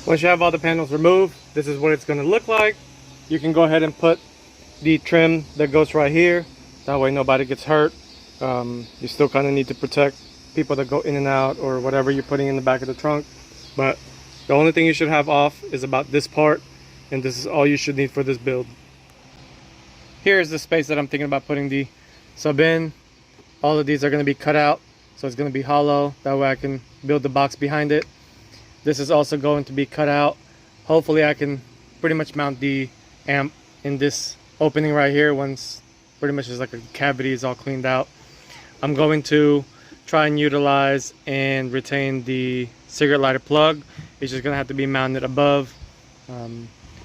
Once you have all the panels removed, this is what it's going to look like. You can go ahead and put the trim that goes right here. That way nobody gets hurt. You still kind of need to protect people that go in and out or whatever you're putting in the back of the trunk. But the only thing you should have off is about this part, and this is all you should need for this build. Here is the space that I'm thinking about putting the sub in. All of these are going to be cut out, so it's going to be hollow. That way I can build the box behind it. This is also going to be cut out. Hopefully I can pretty much mount the amp in this opening right here once pretty much is like a cavity is all cleaned out. I'm going to try and utilize and retain the cigarette lighter plug. It's just gonna have to be mounted above.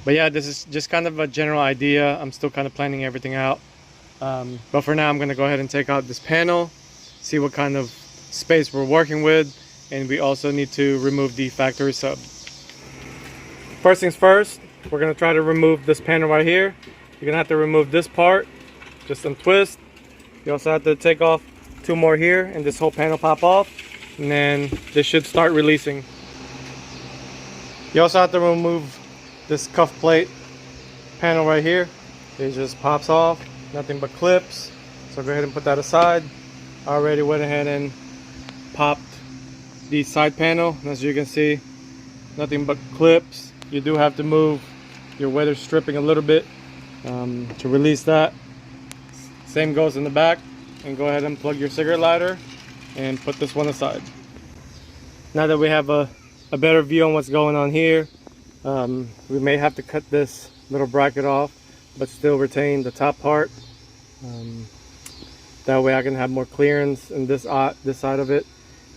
But yeah, this is just kind of a general idea. I'm still kind of planning everything out. But for now, I'm gonna go ahead and take out this panel, see what kind of space we're working with, and we also need to remove the factory sub. First things first, we're gonna try to remove this panel right here. You're gonna have to remove this part, just untwist. You also have to take off 2 more here, and this whole panel pop off, and then this should start releasing. You also have to remove this cuff plate panel right here. It just pops off, nothing but clips. So go ahead and put that aside. I already went ahead and popped the side panel. As you can see, nothing but clips. You do have to move your weather stripping a little bit to release that. Same goes in the back. And go ahead and plug your cigarette lighter and put this one aside. Now that we have a better view on what's going on here, we may have to cut this little bracket off, but still retain the top part. That way I can have more clearance in this side of it,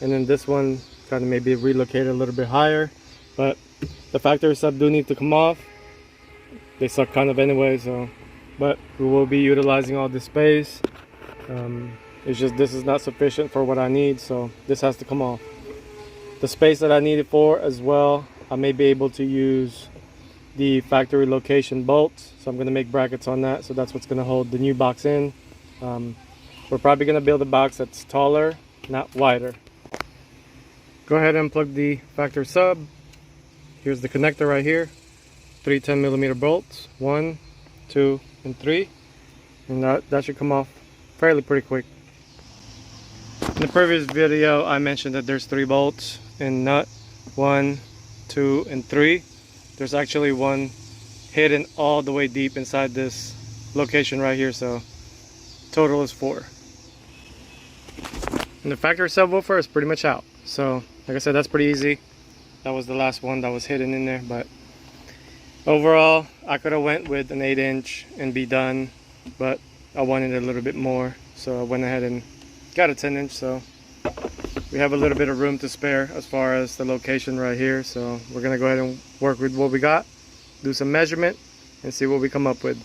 and then this one kind of maybe relocated a little bit higher. But the factory sub do need to come off. They suck kind of anyway, so but we will be utilizing all this space. It's just this is not sufficient for what I need, so this has to come off. The space that I need it for as well, I may be able to use the factory location bolts, so I'm going to make brackets on that, so that's what's going to hold the new box in. We're probably going to build a box that's taller, not wider. Go ahead and plug the factory sub. Here's the connector right here. 3 10mm bolts, 1, 2, and 3, and that should come off fairly pretty quick. In the previous video I mentioned that there's 3 bolts in nut, 1, 2, and 3. There's actually one hidden all the way deep inside this location right here, so total is 4. And the factory subwoofer is pretty much out, so like I said, that's pretty easy. That was the last one that was hidden in there, but overall I could have went with an 8-inch and be done, but I wanted a little bit more, so I went ahead and got a 10-inch. So we have a little bit of room to spare as far as the location right here, so we're gonna go ahead and work with what we got, do some measurement, and see what we come up with.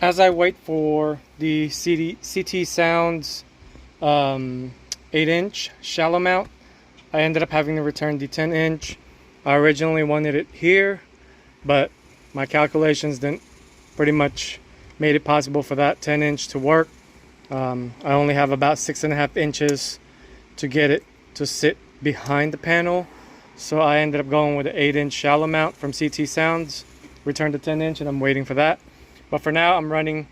As I wait for the CT Sounds 8-inch shallow mount, I ended up having to return the 10-inch. I originally wanted it here, but my calculations didn't pretty much made it possible for that 10-inch to work. I only have about 6.5 inches to get it to sit behind the panel, so I ended up going with an 8-inch shallow mount from CT Sounds, returned the 10-inch, and I'm waiting for that. But for now I'm running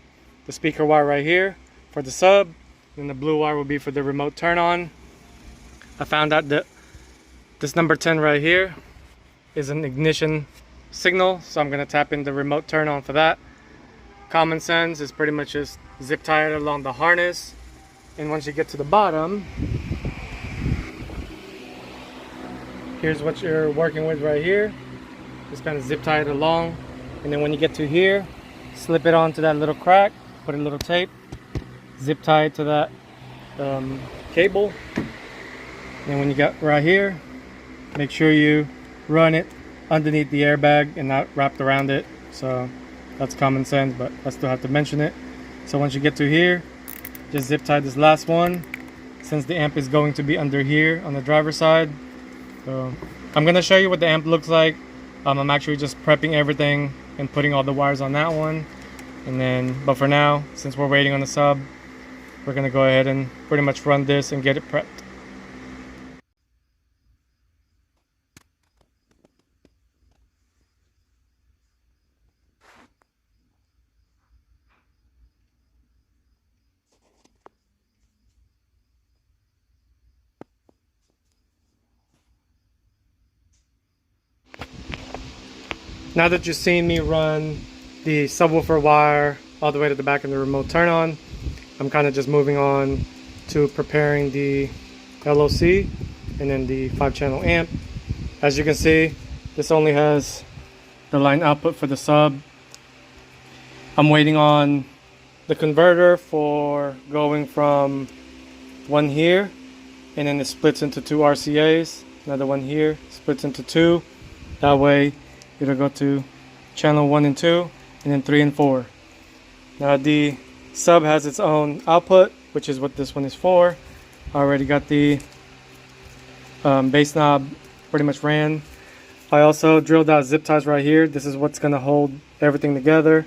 the speaker wire right here for the sub, and the blue wire will be for the remote turn on. I found out that this number 10 right here is an ignition signal, so I'm going to tap in the remote turn on for that. Common sense is pretty much just zip tie it along the harness, and once you get to the bottom, here's what you're working with right here. Just kind of zip tie it along, and then when you get to here, slip it onto that little crack, put a little tape, zip tie it to that cable, and when you got right here, make sure you run it underneath the airbag and not wrapped around it. So that's common sense, but I still have to mention it. So once you get to here, just zip tie this last one, since the amp is going to be under here on the driver's side. So I'm going to show you what the amp looks like. I'm actually just prepping everything and putting all the wires on that one, and then but for now, since we're waiting on the sub, we're going to go ahead and pretty much run this and get it prepped. Now that you've seen me run the subwoofer wire all the way to the back of the remote turn on, I'm kind of just moving on to preparing the LOC and then the 5-channel amp. As you can see, this only has the line output for the sub. I'm waiting on the converter for going from one here, and then it splits into 2 RCAs. Another one here splits into 2. That way it'll go to channel 1 and 2, and then 3 and 4. Now the sub has its own output, which is what this one is for. I already got the bass knob pretty much ran. I also drilled out zip ties right here. This is what's going to hold everything together.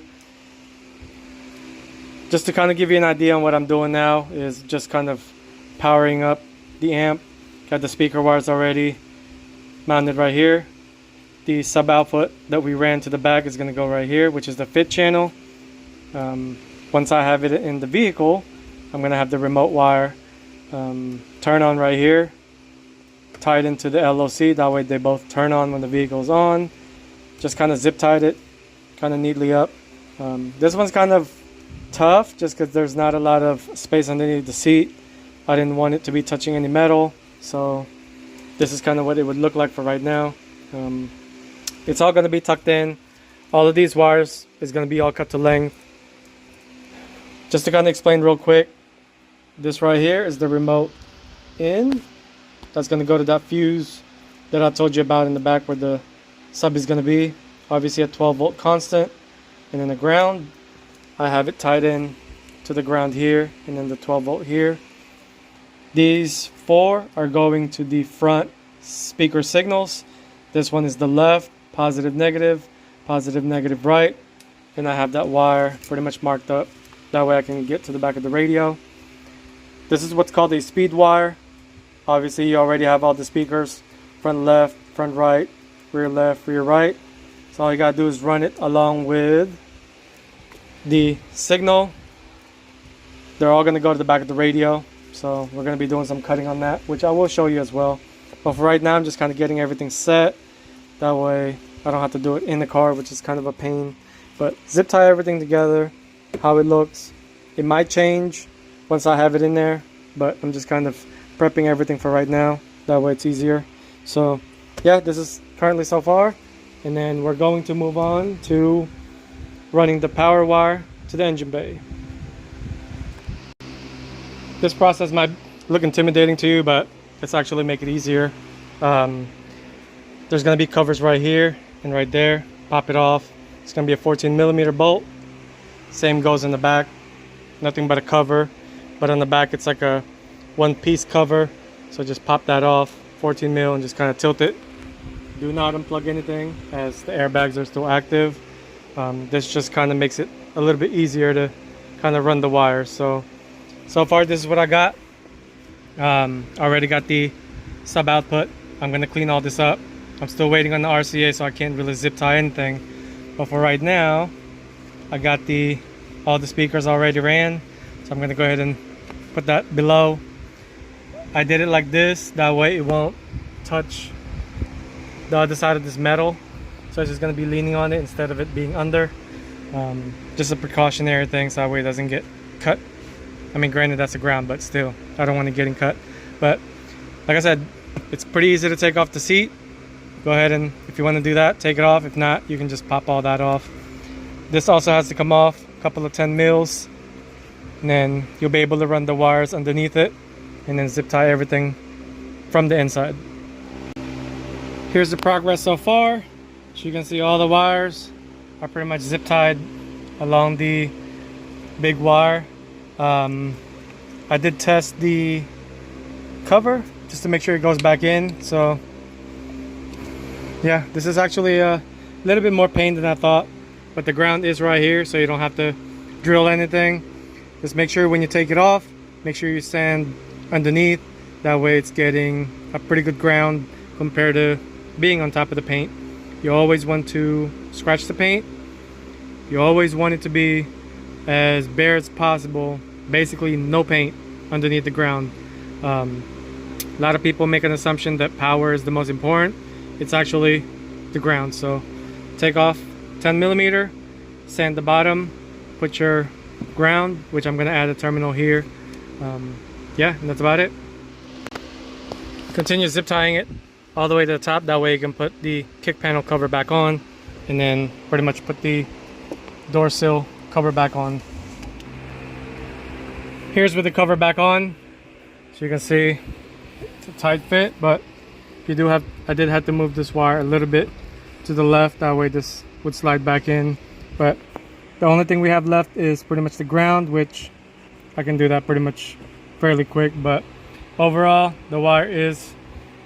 Just to kind of give you an idea on what I'm doing now is just kind of powering up the amp. Got the speaker wires already mounted right here. The sub output that we ran to the back is going to go right here, which is the fit channel. Once I have it in the vehicle, I'm going to have the remote wire turn on right here, tied into the LOC. That way they both turn on when the vehicle's on. Just kind of zip tied it kind of neatly up. This one's kind of tough just because there's not a lot of space underneath the seat. I didn't want it to be touching any metal, so this is kind of what it would look like for right now. It's all going to be tucked in. All of these wires is going to be all cut to length. Just to kind of explain real quick, this right here is the remote in. That's going to go to that fuse that I told you about in the back where the sub is going to be. Obviously at 12 volt constant. And then the ground, I have it tied in to the ground here, and then the 12 volt here. These 4 are going to the front speaker signals. This one is the left, positive, negative right. And I have that wire pretty much marked up. That way I can get to the back of the radio. This is what's called a speed wire. Obviously you already have all the speakers, front left, front right, rear left, rear right. So all you gotta do is run it along with the signal. They're all gonna go to the back of the radio. So we're gonna be doing some cutting on that, which I will show you as well. But for right now, I'm just kind of getting everything set. That way I don't have to do it in the car, which is kind of a pain. But zip tie everything together, how it looks. It might change once I have it in there, but I'm just kind of prepping everything for right now. That way it's easier. So yeah, this is currently so far. And then we're going to move on to running the power wire to the engine bay. This process might look intimidating to you, but it's actually make it easier. There's going to be covers right here and right there. Pop it off. It's going to be a 14mm bolt. Same goes in the back. Nothing but a cover, but on the back it's like a one-piece cover. So just pop that off, 14mm, and just kind of tilt it. Do not unplug anything as the airbags are still active. This just kind of makes it a little bit easier to kind of run the wires. So far this is what I got. Already got the sub output. I'm going to clean all this up. I'm still waiting on the RCA, so I can't really zip tie anything. But for right now, I got all the speakers already ran. So I'm going to go ahead and put that below. I did it like this. That way it won't touch the other side of this metal. So it's just going to be leaning on it instead of it being under. Just a precautionary thing so that way it doesn't get cut. I mean, granted that's the ground, but still, I don't want it getting cut. But like I said, it's pretty easy to take off the seat. Go ahead and, if you want to do that, take it off. If not, you can just pop all that off. This also has to come off, a couple of 10 mils. And then you'll be able to run the wires underneath it and then zip tie everything from the inside. Here's the progress so far. So you can see all the wires are pretty much zip tied along the big wire. I did test the cover just to make sure it goes back in. So yeah, this is actually a little bit more pain than I thought, but the ground is right here, so you don't have to drill anything. Just make sure when you take it off, make sure you sand underneath. That way it's getting a pretty good ground compared to being on top of the paint. You always want to scratch the paint. You always want it to be as bare as possible. Basically no paint underneath the ground. A lot of people make an assumption that power is the most important. It's actually the ground. So take off 10mm, sand the bottom, put your ground, which I'm going to add a terminal here. Yeah, and that's about it. Continue zip tying it all the way to the top, that way you can put the kick panel cover back on, and then pretty much put the door sill cover back on. Here's with the cover back on, so you can see it's a tight fit, but you do have, I did have to move this wire a little bit to the left, that way this would slide back in. But the only thing we have left is pretty much the ground, which I can do that pretty much fairly quick. But overall, the wire is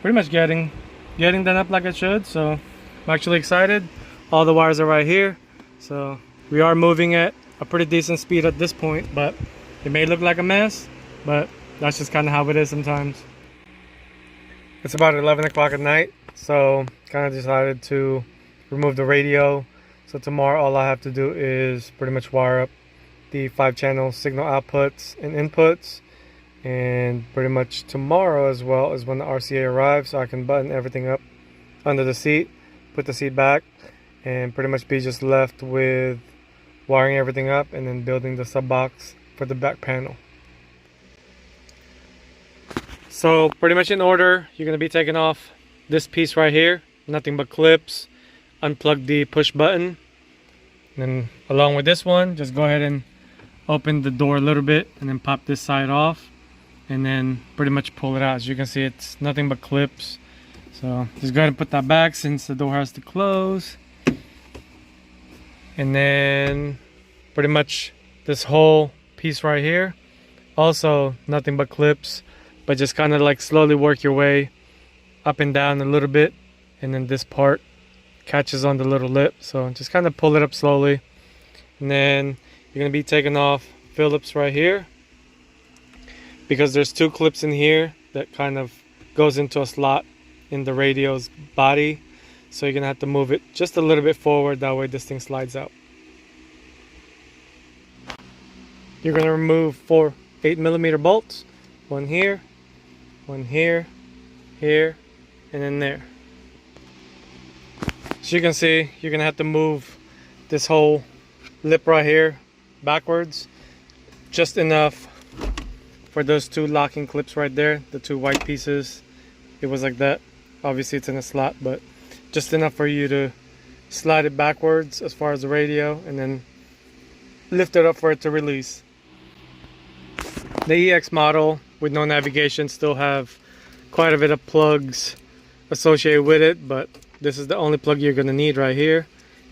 pretty much getting done up like it should, so I'm actually excited. All the wires are right here, so we are moving at a pretty decent speed at this point, but it may look like a mess, but that's just kind of how it is sometimes. It's about 11 o'clock at night, so kind of decided to remove the radio. So tomorrow all I have to do is pretty much wire up the 5-channel signal outputs and inputs, and pretty much tomorrow as well is when the RCA arrives, so I can button everything up under the seat, put the seat back, and pretty much be just left with wiring everything up and then building the sub box for the back panel. So pretty much in order, you're going to be taking off this piece right here, nothing but clips, unplug the push button, and then along with this one, just go ahead and open the door a little bit and then pop this side off, and then pretty much pull it out. As you can see, it's nothing but clips, so just go ahead and put that back since the door has to close. And then pretty much this whole piece right here, also nothing but clips, but just kind of like slowly work your way up and down a little bit, and then this part catches on the little lip, so just kind of pull it up slowly. And then you're going to be taking off Phillips right here, because there's 2 clips in here that kind of goes into a slot in the radio's body, so you're going to have to move it just a little bit forward, that way this thing slides out. You're going to remove 4 8mm bolts, one here, here, and then there. So you can see you're going to have to move this whole lip right here backwards, just enough for those 2 locking clips right there, the 2 white pieces. It was like that. Obviously it's in a slot, but just enough for you to slide it backwards as far as the radio, and then lift it up for it to release. The EX model with no navigation still have quite a bit of plugs associated with it, but this is the only plug you're going to need right here.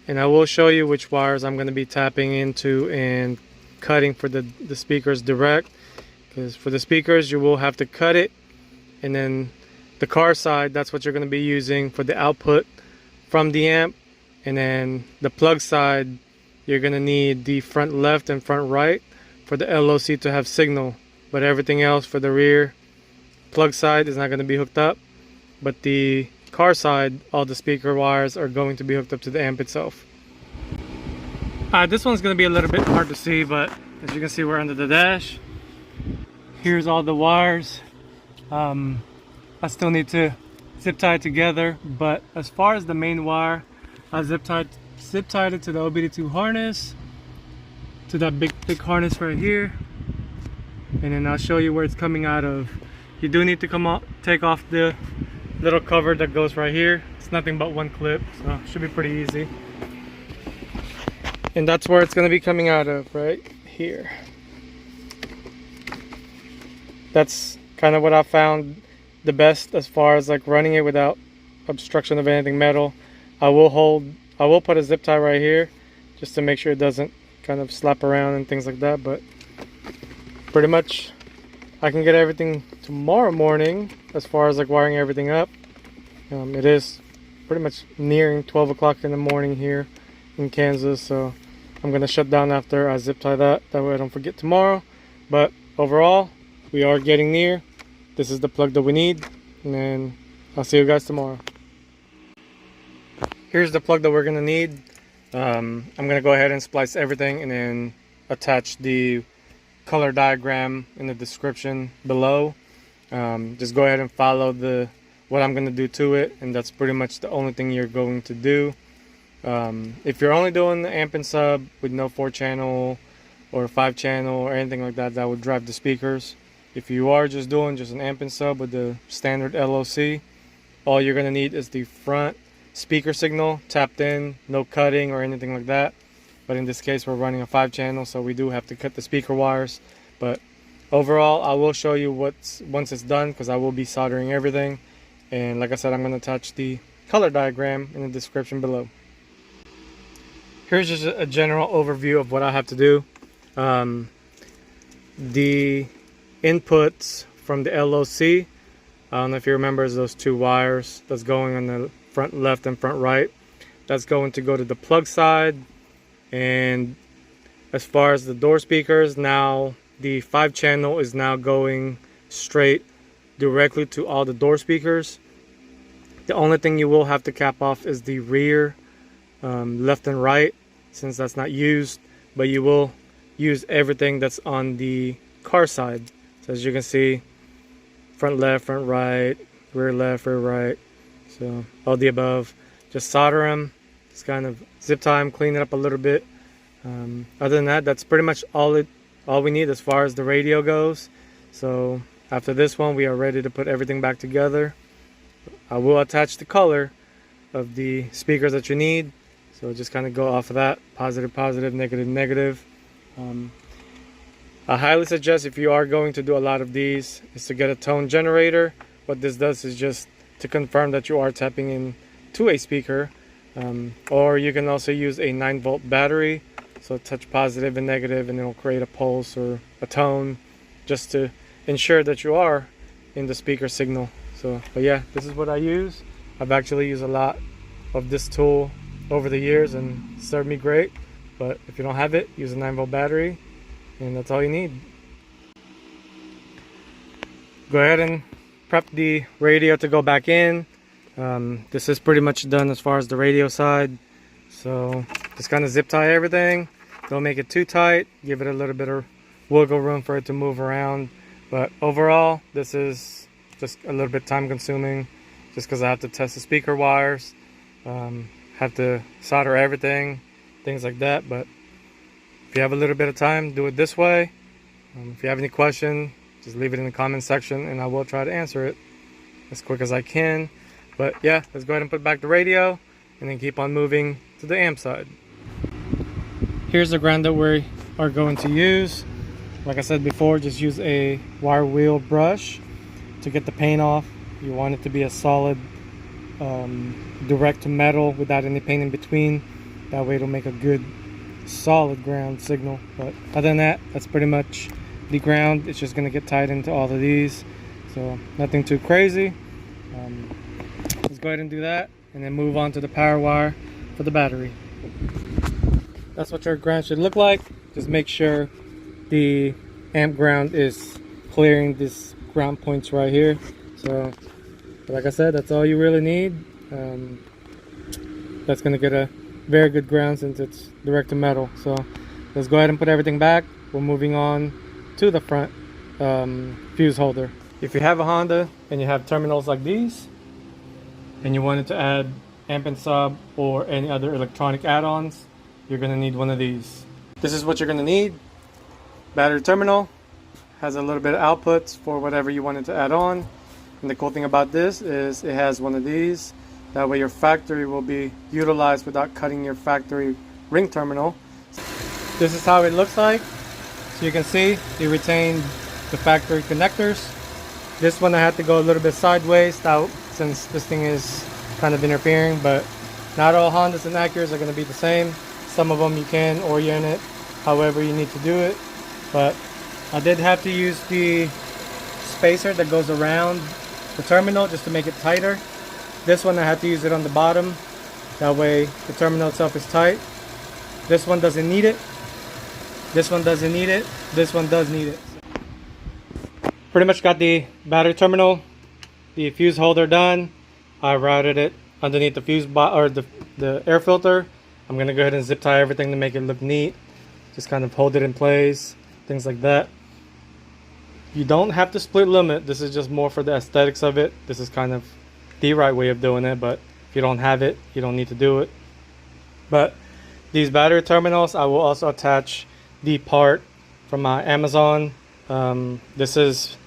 And I will show you which wires I'm going to be tapping into and cutting for the speakers direct, because for the speakers you will have to cut it, and then the car side, that's what you're going to be using for the output from the amp, and then the plug side you're going to need the front left and front right for the LOC to have signal, but everything else for the rear plug side is not going to be hooked up, but the car side, all the speaker wires are going to be hooked up to the amp itself. This one's going to be a little bit hard to see, but as you can see, we're under the dash. Here's all the wires. I still need to zip tie it together, but as far as the main wire, I zip tied it to the OBD2 harness, to that big harness right here, and then I'll show you where it's coming out of. You do need to take off the little cover that goes right here. It's nothing but 1 clip, so it should be pretty easy. And that's where it's going to be coming out of, right here. That's kind of what I found the best as far as like running it without obstruction of anything metal. I will put a zip tie right here just to make sure it doesn't kind of slap around and things like that, but pretty much I can get everything tomorrow morning as far as like wiring everything up. It is pretty much nearing 12 o'clock in the morning here in Kansas, so I'm gonna shut down after I zip tie that way I don't forget tomorrow. But overall, we are getting near. This is the plug that we need, and then I'll see you guys tomorrow. Here's the plug that we're gonna need. I'm gonna go ahead and splice everything and then attach the color diagram in the description below. Just go ahead and follow what I'm gonna do to it, and that's pretty much the only thing you're going to do. If you're only doing the amp and sub with no 4-channel or 5-channel or anything like that, that would drive the speakers. If you are just doing just an amp and sub with the standard LOC, all you're going to need is the front speaker signal tapped in, no cutting or anything like that. But in this case, we're running a 5-channel, so we do have to cut the speaker wires. But overall, I will show you once it's done, because I will be soldering everything. And like I said, I'm going to attach the color diagram in the description below. Here's just a general overview of what I have to do. The inputs from the LOC, I don't know if you remember, is those 2 wires that's going on the front left and front right. That's going to go to the plug side. And as far as the door speakers, now the 5-channel is now going straight directly to all the door speakers. The only thing you will have to cap off is the rear left and right, since that's not used, but you will use everything that's on the car side. So as you can see, front left, front right, rear left, rear right, so all the above. Just solder them, just kind of zip tie them, clean it up a little bit. Other than that, that's pretty much all we need as far as the radio goes. So after this one, we are ready to put everything back together. I will attach the color of the speakers that you need, so just kind of go off of that, positive, positive, negative, negative. I highly suggest, if you are going to do a lot of these, is to get a tone generator. What this does is just to confirm that you are tapping in to a speaker, or you can also use a 9-volt battery, so touch positive and negative and it'll create a pulse or a tone, just to ensure that you are in the speaker signal. So, but yeah, this is what I use. I've actually used a lot of this tool over the years and served me great. But if you don't have it, use a 9-volt battery, and that's all you need. Go ahead and prep the radio to go back in. This is pretty much done as far as the radio side. So just kind of zip tie everything. Don't make it too tight. Give it a little bit of wiggle room for it to move around. But overall, this is just a little bit time consuming, just because I have to test the speaker wires, have to solder everything, things like that. But if you have a little bit of time, do it this way. If you have any question, just leave it in the comment section and I will try to answer it as quick as I can. But yeah, let's go ahead and put back the radio and then keep on moving to the amp side. Here's the ground that we are going to use. Like I said before, just use a wire wheel brush to get the paint off. You want it to be a solid direct to metal without any paint in between. That way it'll make a good solid ground signal. But other than that, that's pretty much the ground. It's just going to get tied into all of these, so nothing too crazy. Let's go ahead and do that and then move on to the power wire for the battery. That's what your ground should look like. Just make sure the amp ground is clearing these ground points right here. So like I said, that's all you really need. That's going to get a very good ground since it's direct to metal. So let's go ahead and put everything back. We're moving on to the front fuse holder. If you have a Honda and you have terminals like these and you wanted to add amp and sub or any other electronic add-ons, you're going to need one of these. This is what you're going to need. Battery terminal has a little bit of outputs for whatever you wanted to add on. And the cool thing about this is it has one of these. That way your factory will be utilized without cutting your factory ring terminal. This is how it looks like. So you can see it retained the factory connectors. This one I had to go a little bit sideways out since this thing is kind of interfering, but not all Hondas and Acuras are going to be the same. Some of them you can orient it however you need to do it, but I did have to use the spacer that goes around the terminal just to make it tighter. This one I had to use it on the bottom, that way the terminal itself is tight. This one doesn't need it. This one doesn't need it. This one does need it. Pretty much got the battery terminal, the fuse holder done. I routed it underneath the fuse or the air filter. I'm gonna go ahead and zip tie everything to make it look neat. Just kind of hold it in place, things like that. You don't have to split limit. This is just more for the aesthetics of it. This is kind of the right way of doing it, but if you don't have it, you don't need to do it. But these battery terminals, I will also attach the part from my Amazon. This is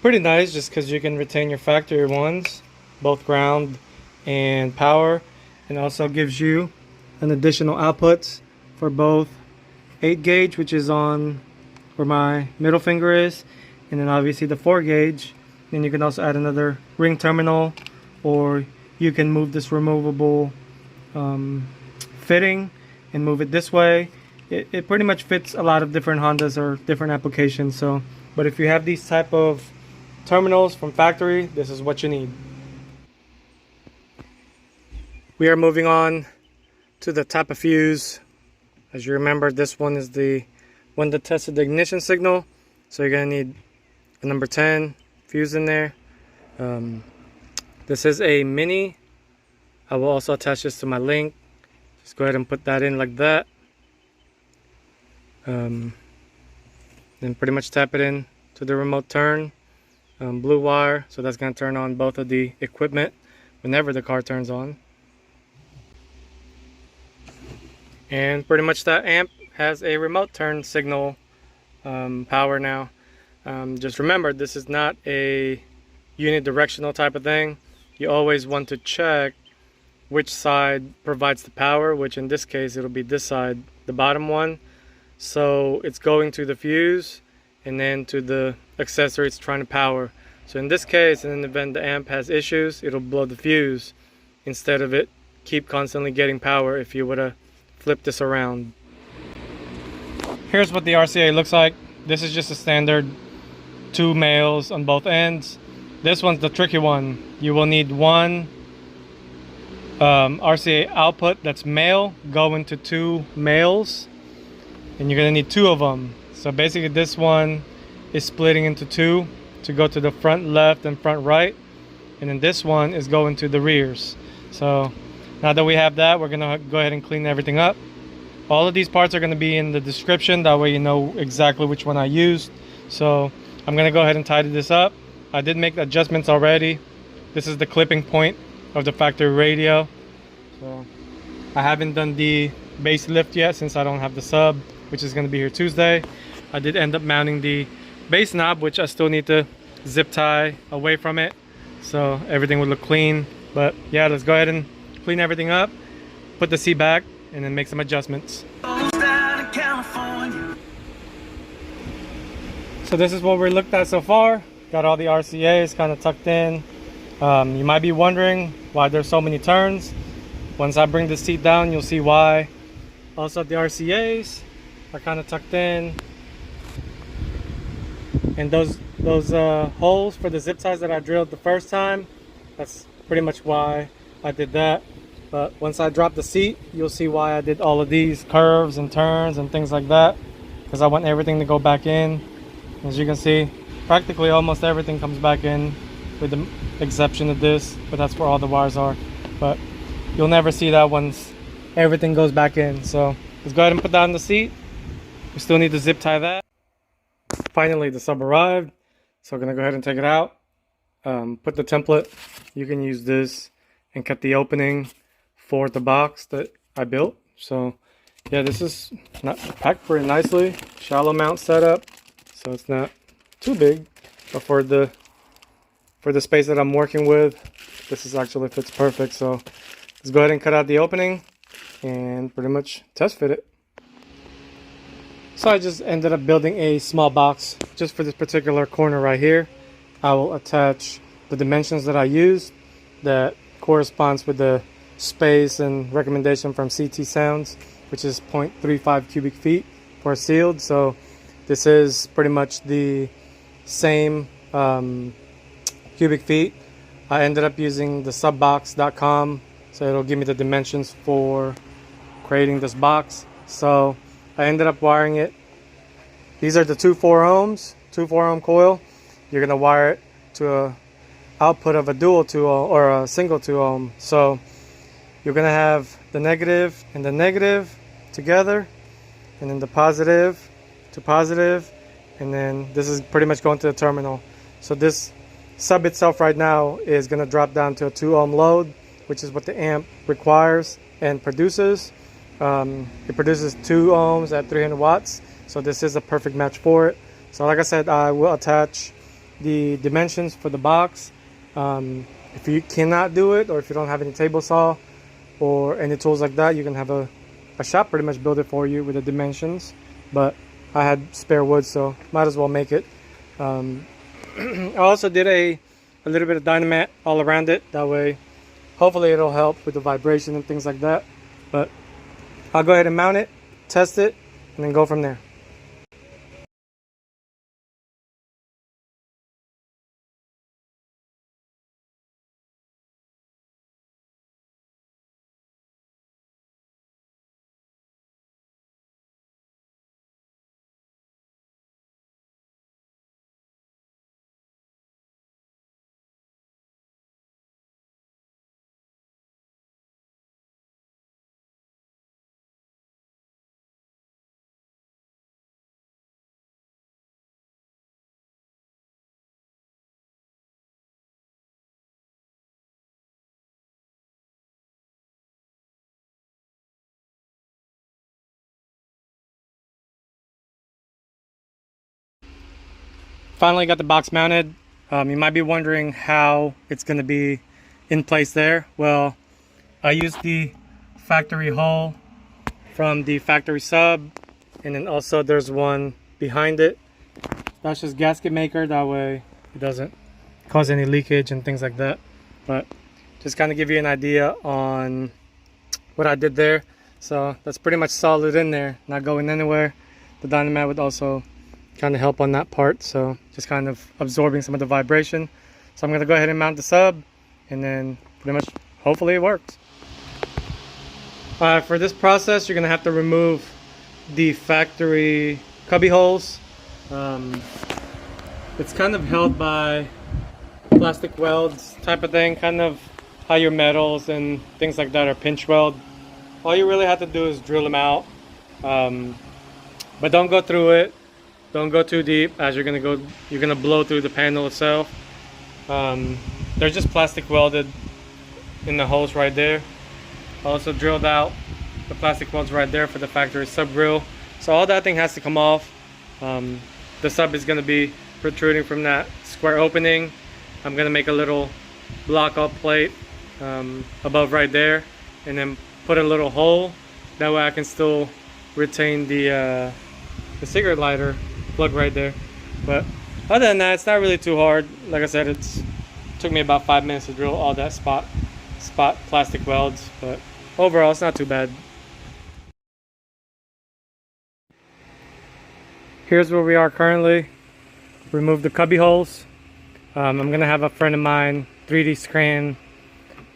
pretty nice just because you can retain your factory ones, both ground and power, and also gives you an additional outputs for both 8 gauge, which is on where my middle finger is, and then obviously the 4 gauge. Then you can also add another ring terminal, or you can move this removable fitting and move it this way. It pretty much fits a lot of different Hondas or different applications. So, but if you have these type of terminals from factory, this is what you need. We are moving on to the type of fuse. As you remember, this one is the one that tested the ignition signal. So you're gonna need a number 10 fuse in there. This is a mini. I will also attach this to my link. Just go ahead and put that in like that. Then pretty much tap it in to the remote turn. Blue wire, so that's going to turn on both of the equipment whenever the car turns on. And pretty much that amp has a remote turn signal power now. Just remember, this is not a unidirectional type of thing. You always want to check which side provides the power, which in this case it'll be this side, the bottom one. So it's going to the fuse and then to the accessory it's trying to power. So in this case, in the event the amp has issues, it'll blow the fuse instead of it keep constantly getting power if you would have flipped this around. Here's what the RCA looks like. This is just a standard 2 males on both ends. This one's the tricky one. You will need one RCA output that's male going to 2 males, and you're gonna need 2 of them. So basically this one is splitting into 2 to go to the front left and front right, and then this one is going to the rears. So now that we have that, we're gonna go ahead and clean everything up. All of these parts are gonna be in the description, that way you know exactly which one I used. So I'm gonna go ahead and tidy this up. I did make adjustments already. This is the clipping point of the factory radio. So I haven't done the base lift yet since I don't have the sub, which is going to be here Tuesday. I did end up mounting the base knob, which I still need to zip tie away from it so everything would look clean. But yeah, let's go ahead and clean everything up, put the seat back, and then make some adjustments. So this is what we looked at so far. Got all the RCAs kind of tucked in. You might be wondering why there's so many turns. Once I bring the seat down, you'll see why. Also, the RCAs are kind of tucked in, and those holes for the zip ties that I drilled the first time, that's pretty much why I did that. But once I drop the seat, you'll see why I did all of these curves and turns and things like that, because I want everything to go back in. As you can see, practically almost everything comes back in, with the exception of this, but that's where all the wires are. But you'll never see that once everything goes back in. So let's go ahead and put that on the seat. We still need to zip tie that. Finally, the sub arrived, so I'm gonna go ahead and take it out. Put the template. You can use this and cut the opening for the box that I built. So yeah, this is not packed pretty nicely. Shallow mount setup, so it's not too big, but for the space that I'm working with, this is actually fits perfect. So let's go ahead and cut out the opening and pretty much test fit it. So I just ended up building a small box just for this particular corner right here. I will attach the dimensions that I used that corresponds with the space and recommendation from CT Sounds, which is 0.35 cubic feet for sealed. So this is pretty much the same cubic feet. I ended up using the subbox.com, so it'll give me the dimensions for creating this box. So I ended up wiring it. These are the two 4 ohms, 2 4-ohm coil. You're gonna wire it to a output of a dual 2 ohm or a single 2 ohm. So you're gonna have the negative and the negative together, and then the positive to positive, and then this is pretty much going to the terminal. So this sub itself right now is gonna drop down to a 2 ohm load, which is what the amp requires and produces. It produces 2 ohms at 300 watts, so this is a perfect match for it. So like I said, I will attach the dimensions for the box. If you cannot do it, or if you don't have any table saw or any tools like that, you can have a shop pretty much build it for you with the dimensions. But I had spare wood, so might as well make it. I also did a little bit of dynamite all around it. That way, hopefully it'll help with the vibration and things like that. But I'll go ahead and mount it, test it, and then go from there. Finally got the box mounted. You might be wondering how it's going to be in place there. Well, I used the factory hole from the factory sub, and then also there's one behind it. That's just gasket maker, that way it doesn't cause any leakage and things like that. But just kind of give you an idea on what I did there. So that's pretty much solid in there, not going anywhere. The dynamite would also kind of help on that part, so just kind of absorbing some of the vibration. So I'm going to go ahead and mount the sub, and then pretty much hopefully it works. For this process, you're going to have to remove the factory cubby holes. It's kind of held by plastic welds type of thing, kind of how your metals and things like that are pinch weld. All you really have to do is drill them out, but don't go through it. Don't go too deep, as you're gonna blow through the panel itself. They're just plastic welded in the holes right there. Also drilled out the plastic welds right there for the factory sub grill. So all that thing has to come off. The sub is gonna be protruding from that square opening. I'm gonna make a little block up plate above right there, and then put a little hole. That way I can still retain the cigarette lighter plug right there. But other than that, it's not really too hard. Like I said, it took me about 5 minutes to drill all that spot plastic welds, but overall it's not too bad. Here's where we are currently. Remove the cubby holes. I'm gonna have a friend of mine 3D scan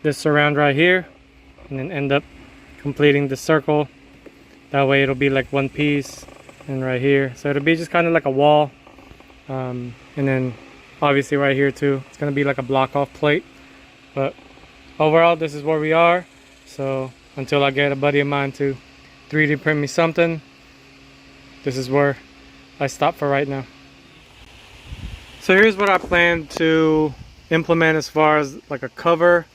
this around right here, and then end up completing the circle. That way it'll be like one piece. And right here, so it'll be just kind of like a wall, and then obviously right here too, it's gonna be like a block off plate. But overall, this is where we are. So until I get a buddy of mine to 3D print me something, this is where I stop for right now. So here's what I plan to implement as far as like a cover.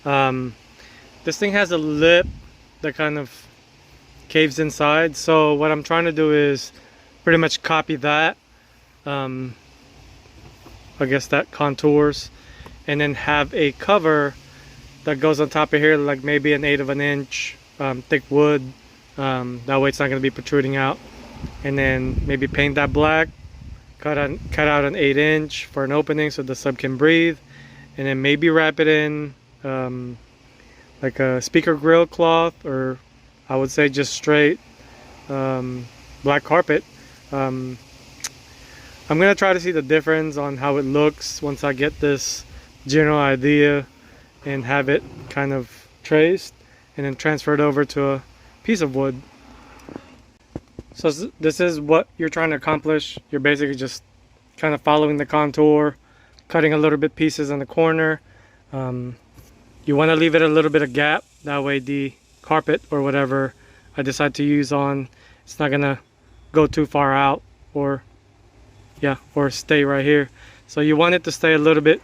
This thing has a lip that kind of caves inside, so what I'm trying to do is pretty much copy that, I guess that contours, and then have a cover that goes on top of here, like maybe an 1/8 of an inch thick wood. That way it's not going to be protruding out, and then maybe paint that black, cut out an 1/8 inch for an opening so the sub can breathe, and then maybe wrap it in like a speaker grill cloth, or I would say just straight black carpet. I'm gonna try to see the difference on how it looks once I get this general idea and have it kind of traced, and then transfer it over to a piece of wood. So this is what you're trying to accomplish. You're basically just kind of following the contour, cutting a little bit pieces on the corner. You want to leave it a little bit of gap, that way the carpet or whatever I decide to use on, it's not gonna go too far out, or stay right here. So you want it to stay a little bit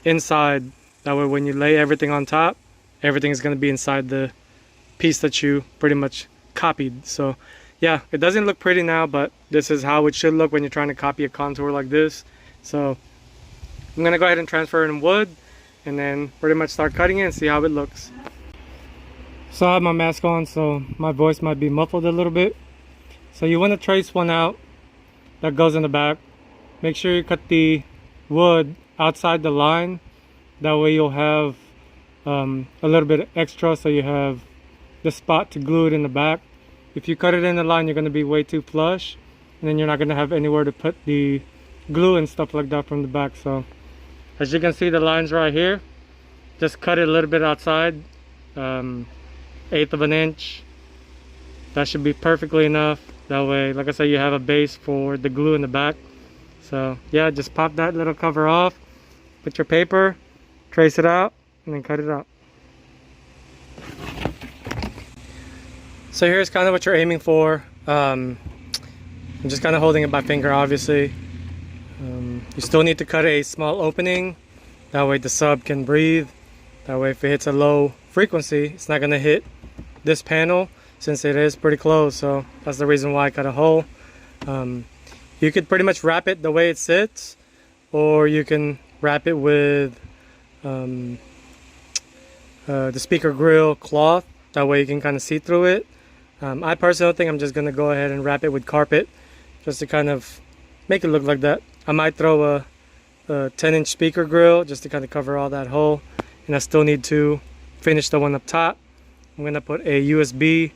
inside, that way when you lay everything on top, everything is going to be inside the piece that you pretty much copied. So yeah, it doesn't look pretty now, but this is how it should look when you're trying to copy a contour like this. So I'm gonna go ahead and transfer it in wood and then pretty much start cutting it and see how it looks. So I have my mask on, so my voice might be muffled a little bit. So you want to trace one out that goes in the back. Make sure you cut the wood outside the line. That way you'll have a little bit extra, so you have the spot to glue it in the back. If you cut it in the line, you're going to be way too flush, and then you're not going to have anywhere to put the glue and stuff like that from the back. So as you can see, the lines right here, just cut it a little bit outside, 1/8 of an inch. That should be perfectly enough. That way, like I said, you have a base for the glue in the back. So yeah, just pop that little cover off, put your paper, trace it out, and then cut it out. So here's kind of what you're aiming for. I'm just kind of holding it by finger, obviously. You still need to cut a small opening. That way the sub can breathe. That way if it hits a low frequency, it's not going to hit this panel, since it is pretty close. So that's the reason why I cut a hole. You could pretty much wrap it the way it sits, or you can wrap it with the speaker grill cloth. That way you can kind of see through it. I personally think I'm just going to go ahead and wrap it with carpet, just to kind of make it look like that. I might throw a 10-inch speaker grill just to kind of cover all that hole, and I still need to finish the one up top. I'm going to put a USB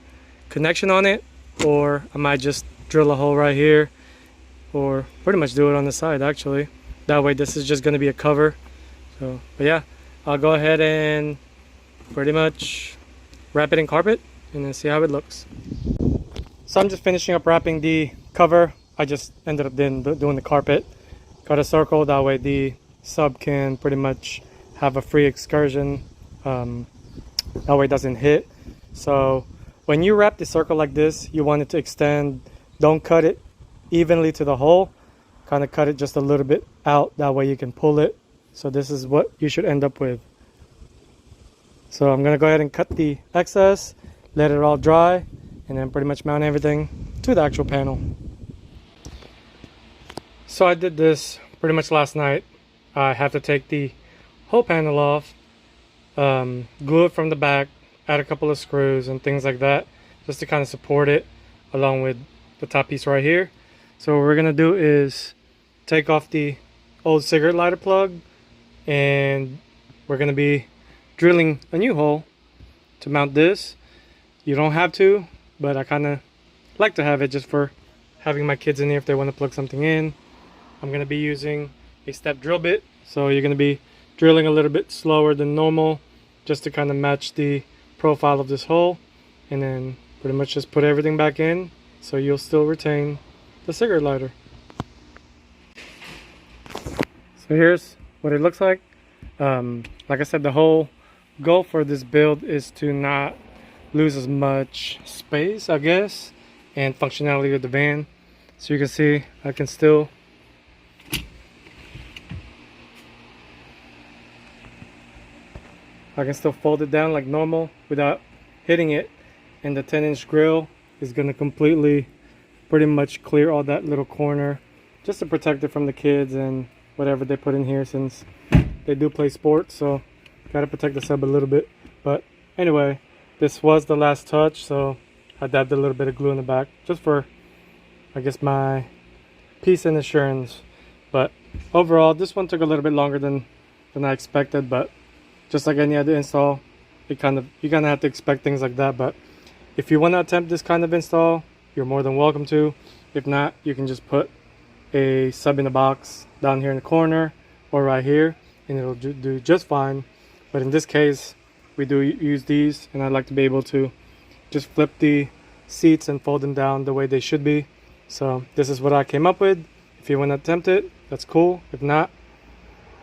connection on it, or I might just drill a hole right here, or pretty much do it on the side actually. That way this is just going to be a cover. So, but yeah, I'll go ahead and pretty much wrap it in carpet and then see how it looks. So I'm just finishing up wrapping the cover. I just ended up doing the carpet. Got a circle, that way the sub can pretty much have a free excursion. That way it doesn't hit. So when you wrap the circle like this, you want it to extend. Don't cut it evenly to the hole. Kind of cut it just a little bit out. That way you can pull it. So this is what you should end up with. So I'm going to go ahead and cut the excess, let it all dry, and then pretty much mount everything to the actual panel. So I did this pretty much last night. I have to take the whole panel off, glue it from the back, add a couple of screws and things like that, just to kind of support it along with the top piece right here. So what we're gonna do is take off the old cigarette lighter plug, and we're gonna be drilling a new hole to mount this. You don't have to, but I kind of like to have it just for having my kids in here if they want to plug something in. I'm gonna be using a step drill bit, so you're gonna be drilling a little bit slower than normal, just to kind of match the profile of this hole, and then pretty much just put everything back in, so you'll still retain the cigarette lighter. So here's what it looks like. Like I said, the whole goal for this build is to not lose as much space, I guess, and functionality of the van. So you can see I can still fold it down like normal without hitting it, and the 10-inch grill is going to completely pretty much clear all that little corner, just to protect it from the kids and whatever they put in here, since they do play sports. So gotta protect the sub a little bit. But anyway, this was the last touch, so I dabbed a little bit of glue in the back just for, I guess, my peace and assurance. But overall, this one took a little bit longer than I expected, but just like any other install, you kind of have to expect things like that. But if you want to attempt this kind of install, you're more than welcome to. If not, you can just put a sub in the box down here in the corner or right here, and it'll do just fine. But in this case, we do use these, and I like to be able to just flip the seats and fold them down the way they should be. So this is what I came up with. If you want to attempt it, that's cool. If not,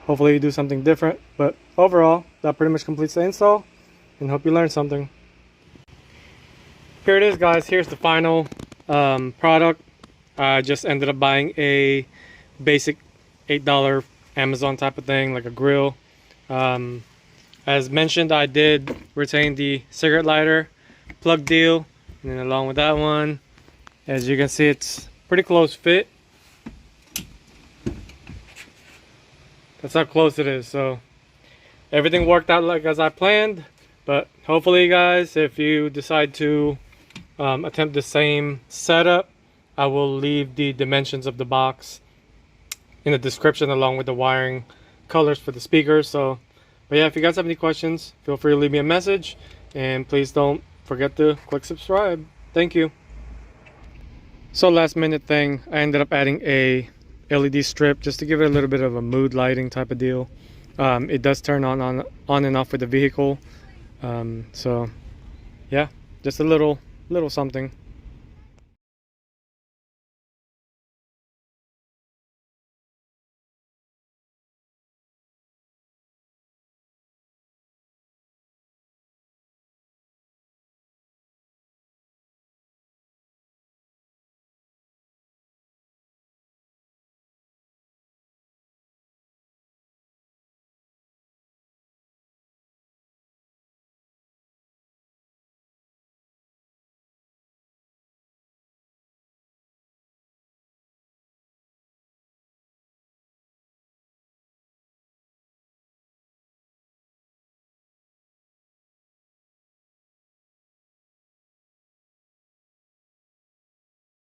hopefully you do something different. But overall, that pretty much completes the install, and hope you learned something. Here it is, guys. Here's the final product. I just ended up buying a basic $8 Amazon type of thing, like a grill. As mentioned, I did retain the cigarette lighter plug deal. And then along with that one, as you can see, it's pretty close fit. That's how close it is. So everything worked out like as I planned. But hopefully, guys, if you decide to attempt the same setup, I will leave the dimensions of the box in the description along with the wiring colors for the speakers. So, but yeah, if you guys have any questions, feel free to leave me a message, and please don't forget to click subscribe. Thank you. So last minute thing, I ended up adding a LED strip just to give it a little bit of a mood lighting type of deal. It does turn on and off with the vehicle. So yeah, just a little something.